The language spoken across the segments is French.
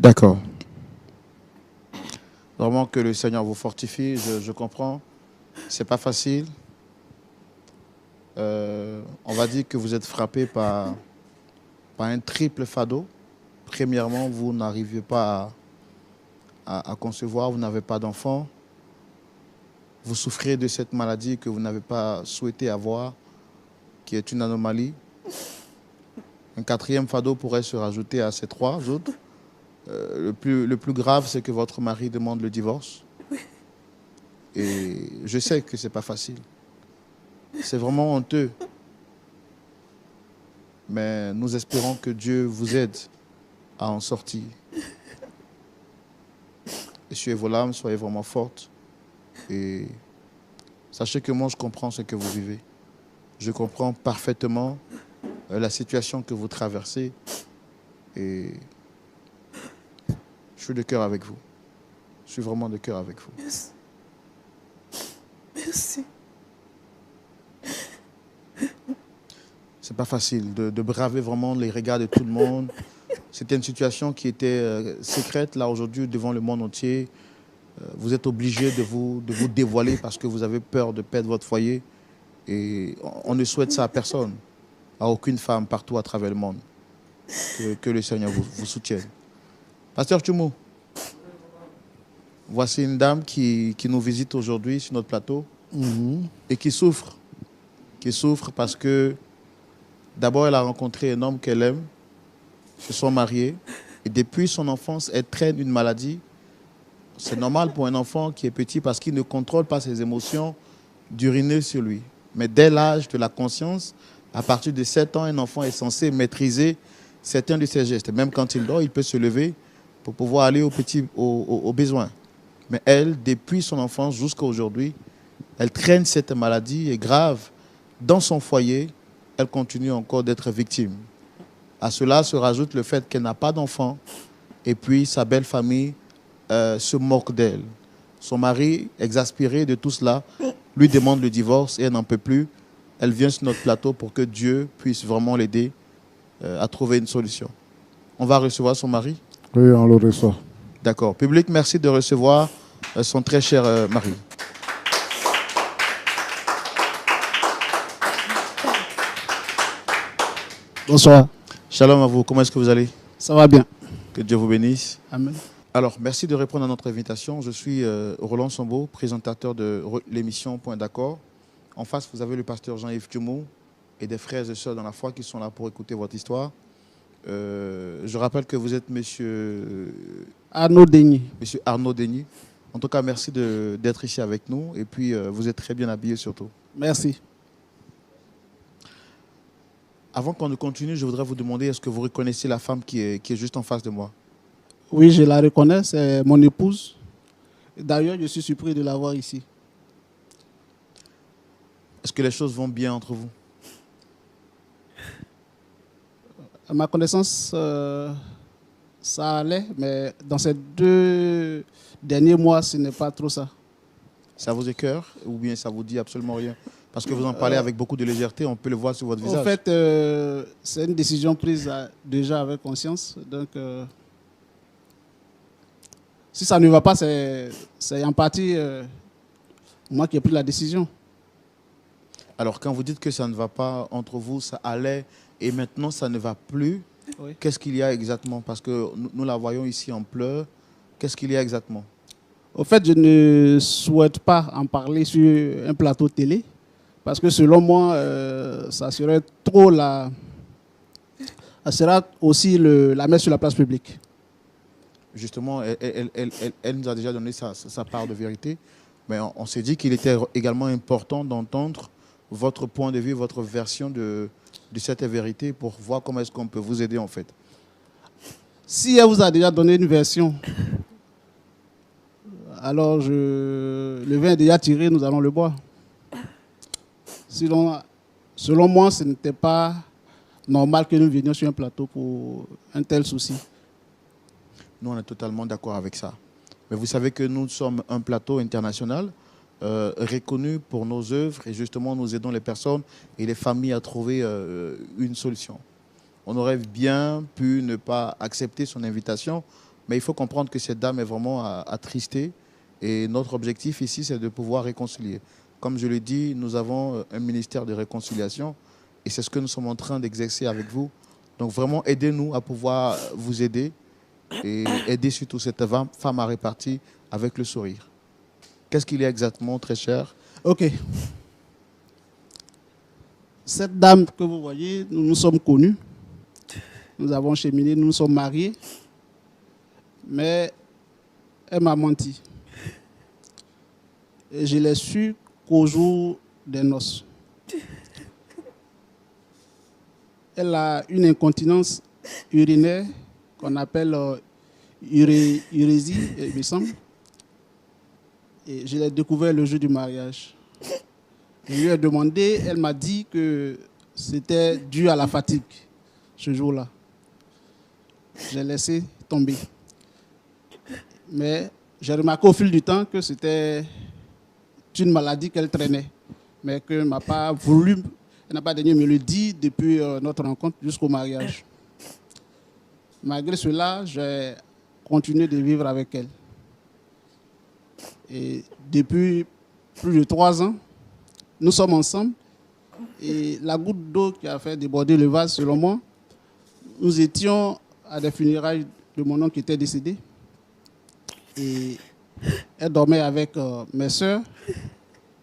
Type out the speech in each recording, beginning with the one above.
D'accord. Vraiment que le Seigneur vous fortifie, je comprends. C'est pas facile. On va dire que vous êtes frappé par un triple fardeau. Premièrement, vous n'arrivez pas à concevoir, vous n'avez pas d'enfant. Vous souffrez de cette maladie que vous n'avez pas souhaité avoir, qui est une anomalie. Un quatrième fardeau pourrait se rajouter à ces trois autres. Le plus grave, c'est que votre mari demande le divorce. Et je sais que ce n'est pas facile. C'est vraiment honteux. Mais nous espérons que Dieu vous aide à en sortir. Essuyez vos larmes, soyez vraiment fortes. Et sachez que moi, je comprends ce que vous vivez. Je comprends parfaitement la situation que vous traversez. Et je suis de cœur avec vous. Je suis vraiment de cœur avec vous. Merci. Merci. C'est pas facile de braver vraiment les regards de tout le monde. C'était une situation qui était secrète. Là, aujourd'hui, devant le monde entier, vous êtes obligé de vous dévoiler parce que vous avez peur de perdre votre foyer. Et on ne souhaite ça à personne, à aucune femme partout à travers le monde. Que le Seigneur vous soutienne. Pasteur Tchoumou, voici une dame qui nous visite aujourd'hui sur notre plateau et qui souffre. Qui souffre parce que d'abord, elle a rencontré un homme qu'elle aime. Ils se sont mariés. Et depuis son enfance, elle traîne une maladie. C'est normal pour un enfant qui est petit parce qu'il ne contrôle pas ses émotions d'uriner sur lui. Mais dès l'âge de la conscience, à partir de 7 ans, un enfant est censé maîtriser certains de ses gestes. Même quand il dort, il peut se lever pour pouvoir aller aux besoins. Mais elle, depuis son enfance jusqu'à aujourd'hui, elle traîne cette maladie et grave. Dans son foyer, elle continue encore d'être victime. À cela se rajoute le fait qu'elle n'a pas d'enfant et puis sa belle famille se moque d'elle. Son mari, exaspéré de tout cela, lui demande le divorce et elle n'en peut plus. Elle vient sur notre plateau pour que Dieu puisse vraiment l'aider à trouver une solution. On va recevoir son mari? Oui, on le reçoit. D'accord. Public, merci de recevoir son très cher mari. Bonsoir. Shalom à vous. Comment est-ce que vous allez? Ça va bien. Que Dieu vous bénisse. Amen. Alors, merci de répondre à notre invitation. Je suis Roland Sombo, présentateur de l'émission Point d'accord. En face, vous avez le pasteur Jean-Yves Tchoumou et des frères et sœurs dans la foi qui sont là pour écouter votre histoire. Je rappelle que vous êtes monsieur Arnaud Denis. Monsieur Arnaud Denis. En tout cas, merci d'être ici avec nous. Et puis, vous êtes très bien habillé surtout. Merci. Avant qu'on ne continue, je voudrais vous demander, est-ce que vous reconnaissez la femme qui est juste en face de moi? Oui, je la reconnais, c'est mon épouse. D'ailleurs, je suis surpris de la voir ici. Est-ce que les choses vont bien entre vous? À ma connaissance, ça allait, mais dans ces 2 derniers mois, ce n'est pas trop ça. Ça vous écœure ou bien ça vous dit absolument rien? Parce que vous en parlez avec beaucoup de légèreté, on peut le voir sur votre visage. En fait, c'est une décision prise déjà avec conscience. Donc, si ça ne va pas, c'est en partie moi qui ai pris la décision. Alors, quand vous dites que ça ne va pas entre vous, ça allait et maintenant ça ne va plus, Oui. qu'est-ce qu'il y a exactement? Parce que nous la voyons ici en pleurs. Qu'est-ce qu'il y a exactement? Au fait, je ne souhaite pas en parler sur un plateau télé parce que selon moi, ça serait trop ça sera aussi la mettre sur la place publique. Justement, elle nous a déjà donné sa part de vérité, mais on s'est dit qu'il était également important d'entendre votre point de vue, votre version de cette vérité pour voir comment est-ce qu'on peut vous aider en fait. Si elle vous a déjà donné une version, alors le vin est déjà tiré, nous allons le boire. Selon moi, ce n'était pas normal que nous venions sur un plateau pour un tel souci. Nous, on est totalement d'accord avec ça. Mais vous savez que nous sommes un plateau international reconnu pour nos œuvres et justement nous aidons les personnes et les familles à trouver une solution. On aurait bien pu ne pas accepter son invitation Mais il faut comprendre que cette dame est vraiment attristée. Et notre objectif ici, c'est de pouvoir réconcilier. Comme je l'ai dit, nous avons un ministère de réconciliation. Et c'est ce que nous sommes en train d'exercer avec vous. Donc vraiment, aidez-nous à pouvoir vous aider. Et aider surtout cette femme à répartir avec le sourire. Qu'est-ce qu'il y a exactement, très cher? Ok. Cette dame que vous voyez, nous nous sommes connus. Nous avons cheminé, nous nous sommes mariés. Mais elle m'a menti. Et je l'ai su qu'au jour des noces. Elle a une incontinence urinaire qu'on appelle urésie, il me semble. Et je l'ai découvert le jour du mariage. Je lui ai demandé, elle m'a dit que c'était dû à la fatigue, ce jour-là. J'ai laissé tomber. Mais j'ai remarqué au fil du temps que c'était une maladie qu'elle traînait, mais qu'elle n'a pas voulu, elle n'a pas daigné me le dire depuis notre rencontre jusqu'au mariage. Malgré cela, j'ai continué de vivre avec elle. Et depuis plus de 3 ans, nous sommes ensemble. Et la goutte d'eau qui a fait déborder le vase, selon moi, nous étions à des funérailles de mon oncle qui était décédé. Et elle dormait avec mes soeurs.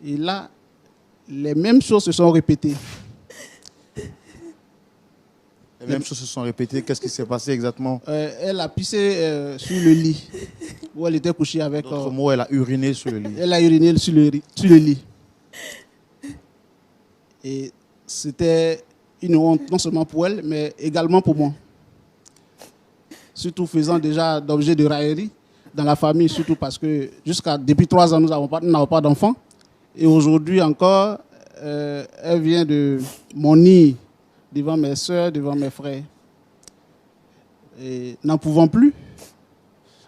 Et là, les mêmes choses se sont répétées. Les mêmes choses se sont répétées. Qu'est-ce qui s'est passé exactement? Elle a pissé sur le lit où elle était couchée avec... D'autres mots, elle a uriné sur le lit. Elle a uriné sur le lit. Et c'était une honte non seulement pour elle, mais également pour moi. Surtout faisant déjà d'objet de raillerie dans la famille, surtout parce que depuis 3 ans, nous n'avons pas d'enfants. Et aujourd'hui encore, elle vient de mon nid devant mes soeurs, devant mes frères. Et n'en pouvant plus,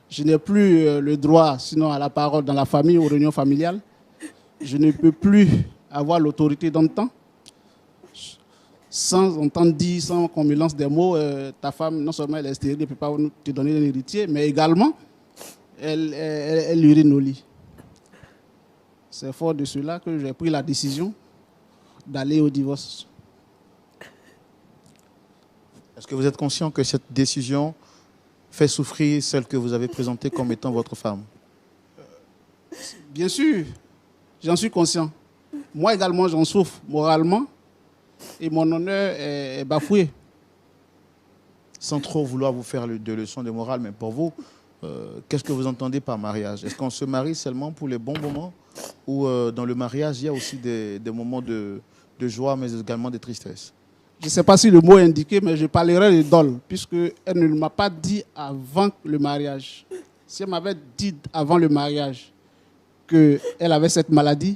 je n'ai plus le droit, sinon à la parole dans la famille, aux réunions familiales. Je ne peux plus avoir l'autorité d'antan. Sans entendre dire, sans qu'on me lance des mots, ta femme, non seulement elle est stérile, elle ne peut pas te donner un héritier, mais également, elle urine au lit. C'est fort de cela que j'ai pris la décision d'aller au divorce. Est-ce que vous êtes conscient que cette décision fait souffrir celle que vous avez présentée comme étant votre femme? Bien sûr, j'en suis conscient. Moi également, j'en souffre moralement et mon honneur est bafoué. Sans trop vouloir vous faire de leçons de morale, mais pour vous, qu'est-ce que vous entendez par mariage? Est-ce qu'on se marie seulement pour les bons moments ou dans le mariage, il y a aussi des moments de joie, mais également de tristesse? Je ne sais pas si le mot est indiqué, mais je parlerai de dol, puisqu'elle ne m'a pas dit avant le mariage. Si elle m'avait dit avant le mariage qu'elle avait cette maladie,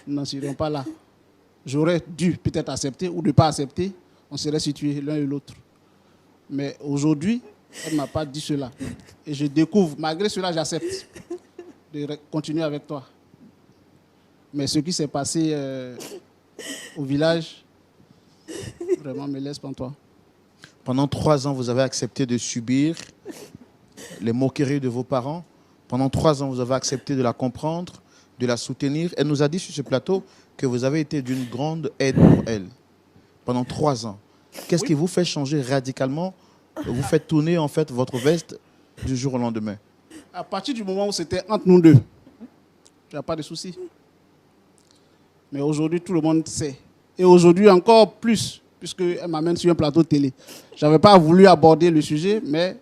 nous n'en serions pas là. J'aurais dû peut-être accepter ou ne pas accepter, on serait situés l'un et l'autre. Mais aujourd'hui, elle ne m'a pas dit cela. Et je découvre, malgré cela, j'accepte de continuer avec toi. Mais ce qui s'est passé au village, vraiment me laisse pantois. Pendant 3 ans, vous avez accepté de subir les moqueries de vos parents. Pendant 3 ans, vous avez accepté de la comprendre, de la soutenir. Elle nous a dit sur ce plateau que vous avez été d'une grande aide pour elle. Pendant 3 ans. Qu'est-ce qui vous fait changer radicalement? Vous faites tourner en fait votre veste du jour au lendemain. À partir du moment où c'était entre nous deux, il n'y a pas de souci. Mais aujourd'hui, tout le monde sait. Et aujourd'hui, encore plus, puisqu'elle m'amène sur un plateau de télé. Je n'avais pas voulu aborder le sujet, mais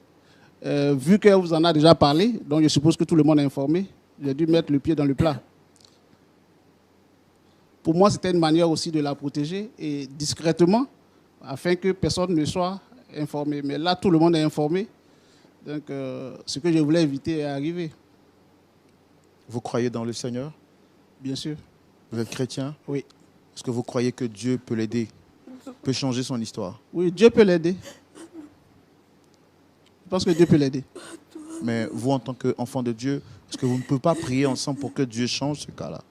vu qu'elle vous en a déjà parlé, donc je suppose que tout le monde est informé, j'ai dû mettre le pied dans le plat. Pour moi, c'était une manière aussi de la protéger et discrètement, afin que personne ne soit informé. Mais là, tout le monde est informé. Donc, ce que je voulais éviter est arrivé. Vous croyez dans le Seigneur? Bien sûr. Vous êtes chrétien? Oui. Est-ce que vous croyez que Dieu peut l'aider, peut changer son histoire? Oui, Dieu peut l'aider. Je pense que Dieu peut l'aider. Mais vous, en tant qu'enfant de Dieu, est-ce que vous ne pouvez pas prier ensemble pour que Dieu change ce cas-là?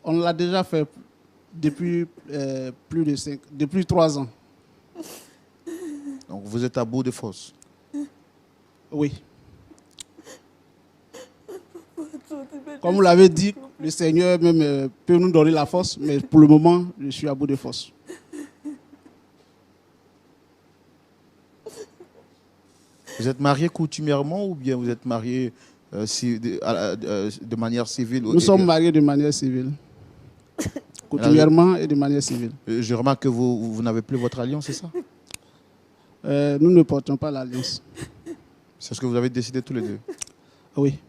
On l'a déjà fait depuis depuis 3 ans. Donc vous êtes à bout de force. Oui. Comme vous l'avez dit, le Seigneur même peut nous donner la force, mais pour le moment, je suis à bout de force. Vous êtes marié coutumièrement ou bien vous êtes marié de manière civile? Nous sommes mariés de manière civile. Coutumièrement et de manière civile. Je remarque que vous n'avez plus votre alliance, c'est ça? Nous ne portons pas l'alliance. C'est ce que vous avez décidé tous les deux? Oui.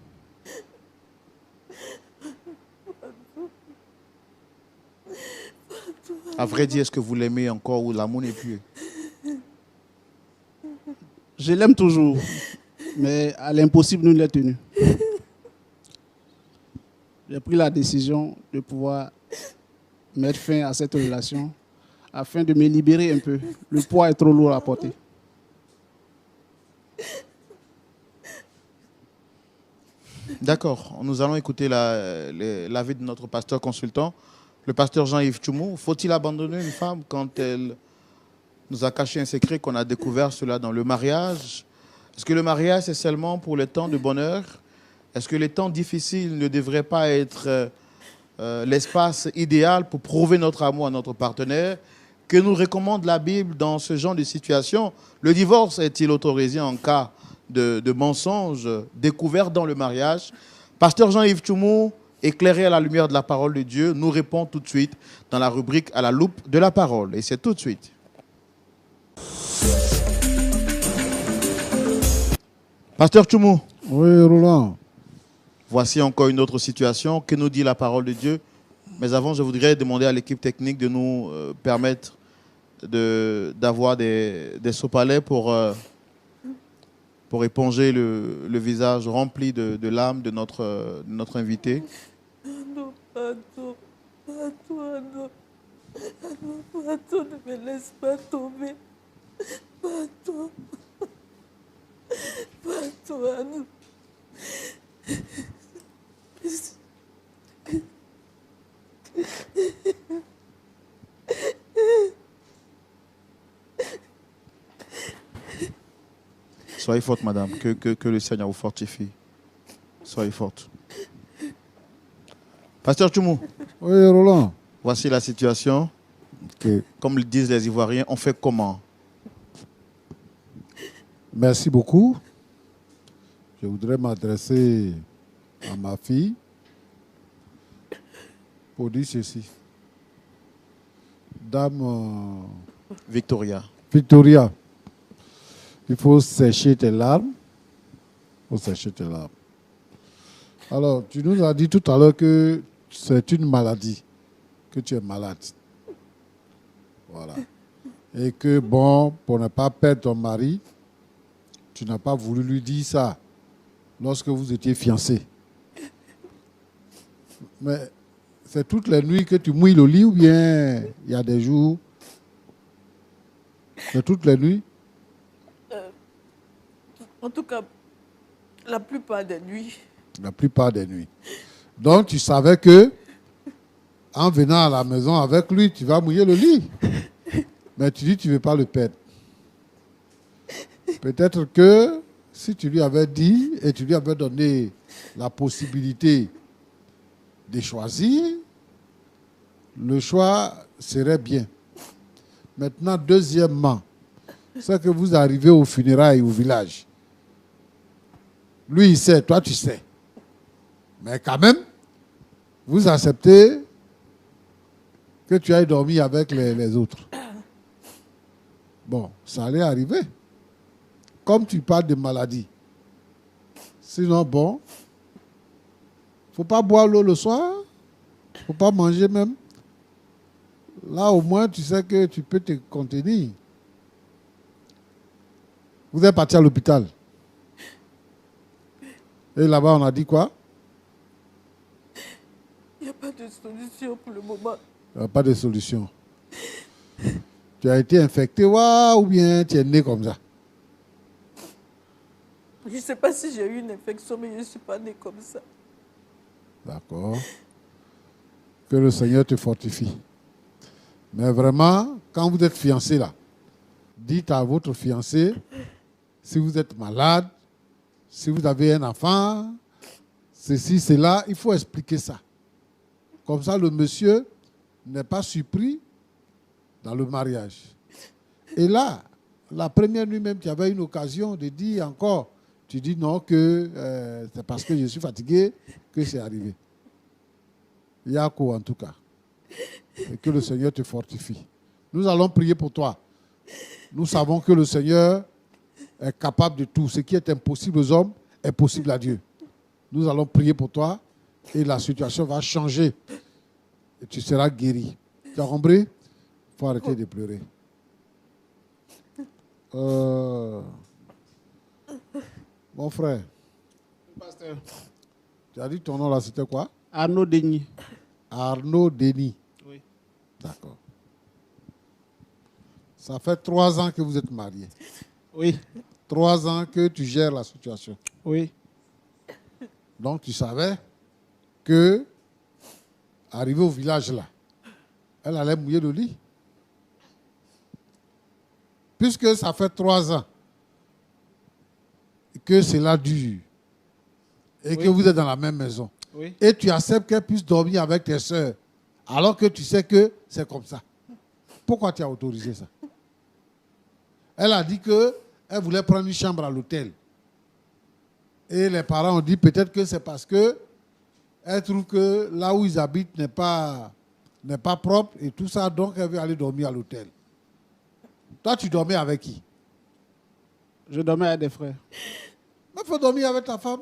À vrai dire, est-ce que vous l'aimez encore ou l'amour n'est plus? Je l'aime toujours, mais à l'impossible, nous l'avons tenu. J'ai pris la décision de pouvoir mettre fin à cette relation afin de me libérer un peu. Le poids est trop lourd à porter. D'accord. Nous allons écouter l'avis de notre pasteur consultant, le pasteur Jean-Yves Tchoumou. Faut-il abandonner une femme quand elle nous a caché un secret qu'on a découvert cela dans le mariage? Est-ce que le mariage c'est seulement pour les temps de bonheur? Est-ce que les temps difficiles ne devraient pas être l'espace idéal pour prouver notre amour à notre partenaire? Que nous recommande la Bible dans ce genre de situation? Le divorce est-il autorisé en cas de mensonge découvert dans le mariage? Pasteur Jean-Yves Tchoumou, éclairé à la lumière de la parole de Dieu, nous répond tout de suite dans la rubrique à la loupe de la parole. Et c'est tout de suite. Pasteur Tchoumou. Oui, Roland. Voici encore une autre situation. Que nous dit la parole de Dieu? Mais avant, je voudrais demander à l'équipe technique de nous permettre d'avoir des sopalets pour éponger le visage rempli de larmes de notre invité. Non, pardon, non. Pardon, ne me laisse pas tomber. Pardon. Pardon. Soyez forte, madame. Que le Seigneur vous fortifie. Soyez forte. Pasteur Tchoumou. Oui, Roland. Voici la situation. Okay. Comme le disent les Ivoiriens, on fait comment? Merci beaucoup. Je voudrais m'adresser à ma fille pour dire ceci. Dame Victoria. Victoria, il faut sécher tes larmes. Il faut sécher tes larmes. Alors, tu nous as dit tout à l'heure que c'est une maladie, que tu es malade. Voilà. Et que, bon, pour ne pas perdre ton mari, tu n'as pas voulu lui dire ça lorsque vous étiez fiancés. Mais c'est toutes les nuits que tu mouilles le lit ou bien il y a des jours? C'est toutes les nuits? En tout cas, la plupart des nuits. La plupart des nuits. Donc tu savais que en venant à la maison avec lui, tu vas mouiller le lit. Mais tu dis que tu ne veux pas le perdre. Peut-être que si tu lui avais dit et tu lui avais donné la possibilité de choisir, le choix serait bien. Maintenant, deuxièmement, c'est que vous arrivez aux funérailles au village. Lui, il sait, toi, tu sais. Mais quand même, vous acceptez que tu ailles dormir avec les autres. Bon, ça allait arriver. Comme tu parles de maladie. Sinon, bon, il ne faut pas boire l'eau le soir. Il ne faut pas manger même. Là, au moins, tu sais que tu peux te contenir. Vous êtes parti à l'hôpital. Et là-bas, on a dit quoi? Il n'y a pas de solution pour le moment. Il n'y a pas de solution. Tu as été infecté, ou bien tu es né comme ça? Je ne sais pas si j'ai eu une infection, mais je ne suis pas née comme ça. D'accord. Que le Seigneur te fortifie. Mais vraiment, quand vous êtes fiancé là, dites à votre fiancé, si vous êtes malade, si vous avez un enfant, ceci, cela, il faut expliquer ça. Comme ça, le monsieur n'est pas surpris dans le mariage. Et là, la première nuit même, tu avais une occasion de dire encore, tu dis non, que c'est parce que je suis fatigué que c'est arrivé. Yako, en tout cas. Et que le Seigneur te fortifie. Nous allons prier pour toi. Nous savons que le Seigneur est capable de tout. Ce qui est impossible aux hommes est possible à Dieu. Nous allons prier pour toi et la situation va changer. Et tu seras guéri. Tu as compris? Il faut arrêter de pleurer. Mon frère, Pasteur. tu as dit ton nom là, c'était quoi? Arnaud Denis. Arnaud Denis. Oui. D'accord. Ça fait 3 ans que vous êtes mariés. Oui. 3 ans que tu gères la situation. Oui. Donc tu savais que, arrivé au village là, elle allait mouiller le lit. Puisque ça fait 3 ans que cela dure et que vous êtes dans la même maison, et tu acceptes qu'elle puisse dormir avec tes soeurs, alors que tu sais que c'est comme ça. Pourquoi tu as autorisé ça? Elle a dit qu'elle voulait prendre une chambre à l'hôtel. Et les parents ont dit peut-être que c'est parce que elle trouve que là où ils habitent n'est pas propre et tout ça, donc elle veut aller dormir à l'hôtel. Toi, tu dormais avec qui? Je dormais avec des frères. Mais il faut dormir avec ta femme.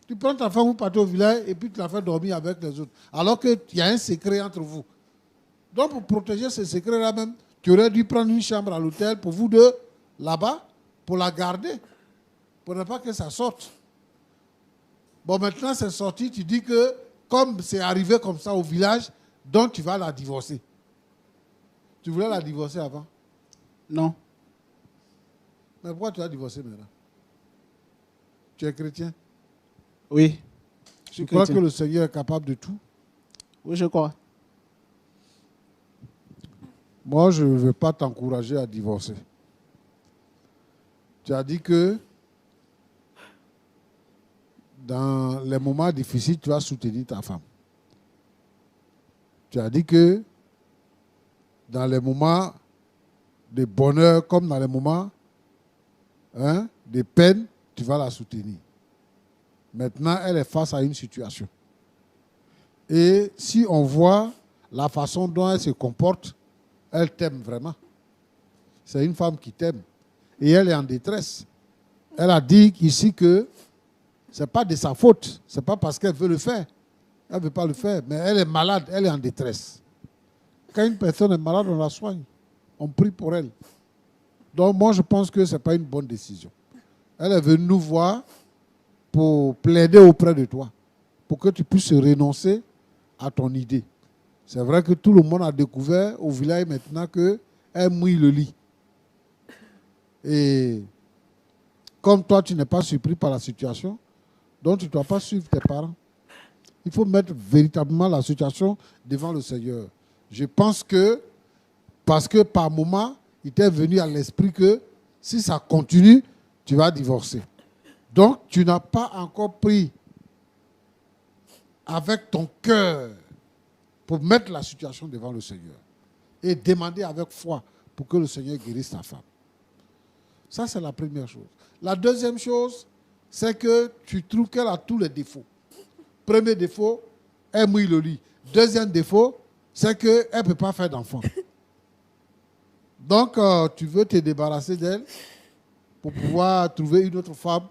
Tu prends ta femme, vous partez au village et puis tu la fais dormir avec les autres. Alors qu'il y a un secret entre vous. Donc pour protéger ce secret-là même, tu aurais dû prendre une chambre à l'hôtel pour vous deux, là-bas, pour la garder. Pour ne pas que ça sorte. Bon, maintenant c'est sorti, tu dis que comme c'est arrivé comme ça au village, donc tu vas la divorcer. Tu voulais la divorcer avant? Non. Mais pourquoi tu as divorcé maintenant? Tu es chrétien? Oui. Tu crois que le Seigneur est capable de tout? Oui, je crois. Moi, je ne veux pas t'encourager à divorcer. Tu as dit que dans les moments difficiles, tu vas soutenir ta femme. Tu as dit que dans les moments de bonheur comme dans les moments de peine, tu vas la soutenir. Maintenant, elle est face à une situation. Et si on voit la façon dont elle se comporte, elle t'aime vraiment. C'est une femme qui t'aime. Et elle est en détresse. Elle a dit ici que ce n'est pas de sa faute. Ce n'est pas parce qu'elle veut le faire. Elle ne veut pas le faire. Mais elle est malade, elle est en détresse. Quand une personne est malade, on la soigne. On prie pour elle. Donc moi, je pense que ce n'est pas une bonne décision. Elle est venue nous voir pour plaider auprès de toi, pour que tu puisses renoncer à ton idée. C'est vrai que tout le monde a découvert au village maintenant qu'elle mouille le lit. Et comme toi, tu n'es pas surpris par la situation, donc tu ne dois pas suivre tes parents. Il faut mettre véritablement la situation devant le Seigneur. Je pense que, parce que par moment, il t'est venu à l'esprit que si ça continue, tu vas divorcer. Donc, tu n'as pas encore pris avec ton cœur pour mettre la situation devant le Seigneur et demander avec foi pour que le Seigneur guérisse ta femme. Ça, c'est la première chose. La deuxième chose, c'est que tu trouves qu'elle a tous les défauts. Premier défaut, elle mouille le lit. Deuxième défaut, c'est qu'elle ne peut pas faire d'enfant. Donc, tu veux te débarrasser d'elle pour pouvoir trouver une autre femme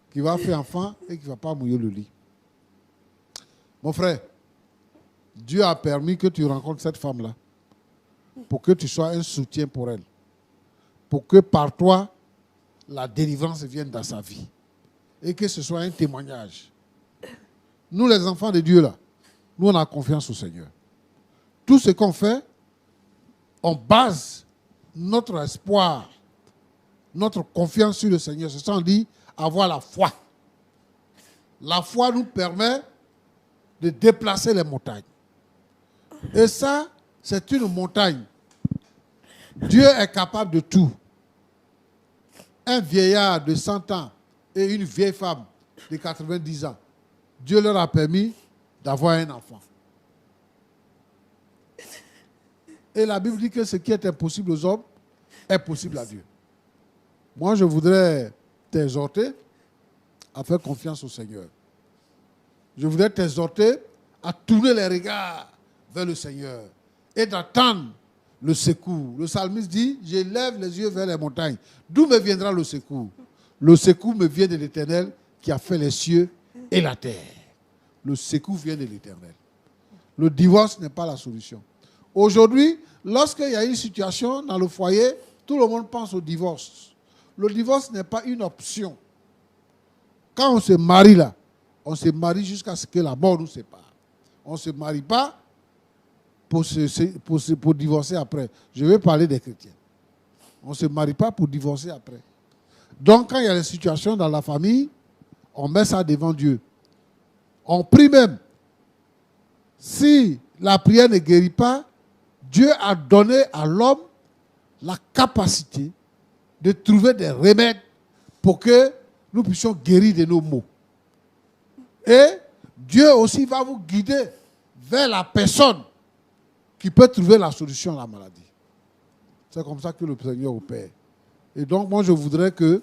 qui va faire enfant et qui ne va pas mouiller le lit. Mon frère, Dieu a permis que tu rencontres cette femme-là pour que tu sois un soutien pour elle. Pour que par toi, la délivrance vienne dans sa vie. Et que ce soit un témoignage. Nous, les enfants de Dieu, là, nous, on a confiance au Seigneur. Tout ce qu'on fait, on base notre espoir, notre confiance sur le Seigneur. C'est ça qu'on dit avoir la foi. La foi nous permet de déplacer les montagnes. Et ça, c'est une montagne. Dieu est capable de tout. Un vieillard de 100 ans et une vieille femme de 90 ans, Dieu leur a permis d'avoir un enfant. Et la Bible dit que ce qui est impossible aux hommes est possible à Dieu. Moi, je voudrais t'exhorter à faire confiance au Seigneur. Je voudrais t'exhorter à tourner les regards vers le Seigneur et d'attendre le secours. Le psalmiste dit, je lève les yeux vers les montagnes. D'où me viendra le secours? Le secours me vient de l'Éternel qui a fait les cieux et la terre. Le secours vient de l'Éternel. Le divorce n'est pas la solution. Aujourd'hui, lorsqu'il y a une situation dans le foyer, tout le monde pense au divorce. Le divorce n'est pas une option. Quand on se marie là, on se marie jusqu'à ce que la mort nous sépare. On ne se marie pas pour divorcer après. Je vais parler des chrétiens. On ne se marie pas pour divorcer après. Donc, quand il y a des situations dans la famille, on met ça devant Dieu. On prie même. Si la prière ne guérit pas, Dieu a donné à l'homme la capacité de trouver des remèdes pour que nous puissions guérir de nos maux. Et Dieu aussi va vous guider vers la personne qui peut trouver la solution à la maladie. C'est comme ça que le Seigneur opère. Et donc, moi, je voudrais que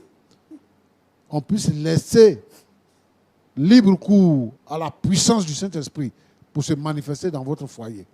on puisse laisser libre cours à la puissance du Saint-Esprit pour se manifester dans votre foyer.